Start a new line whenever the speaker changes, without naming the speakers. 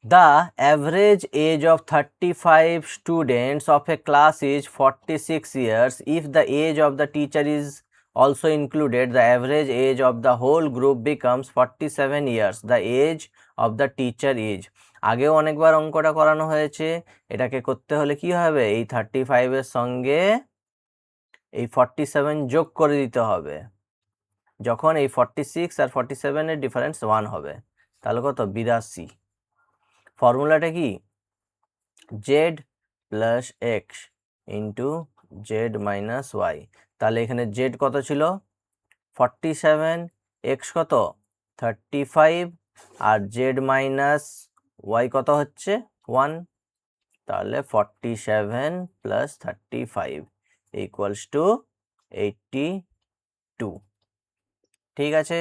The average age of 35 students of a class is 46 years. If the age of the teacher is also included, the average age of the whole group becomes 47 years. The age of the teacher is. আগেও অনেকবার অঙ্কটা করানো হয়েছে। এটাকে করতে হলে কি হবে, এই 35 এর সঙ্গে এই 47 যোগ করে দিতে হবে। যখন এই 46 আর 47 এর ডিফারেন্স 1 হবে, তাহলে কত, 82। ফর্মুলাটা কি, Z plus X into Z minus Y. তাহলে এখানে জেড কত ছিল, 47, এক্স কত 35, আর জেড মাইনাস ওয়াই কত হচ্ছে 1। তাহলে 47 প্লাস 35 ইকুয়ালস টু 82। ঠিক আছে।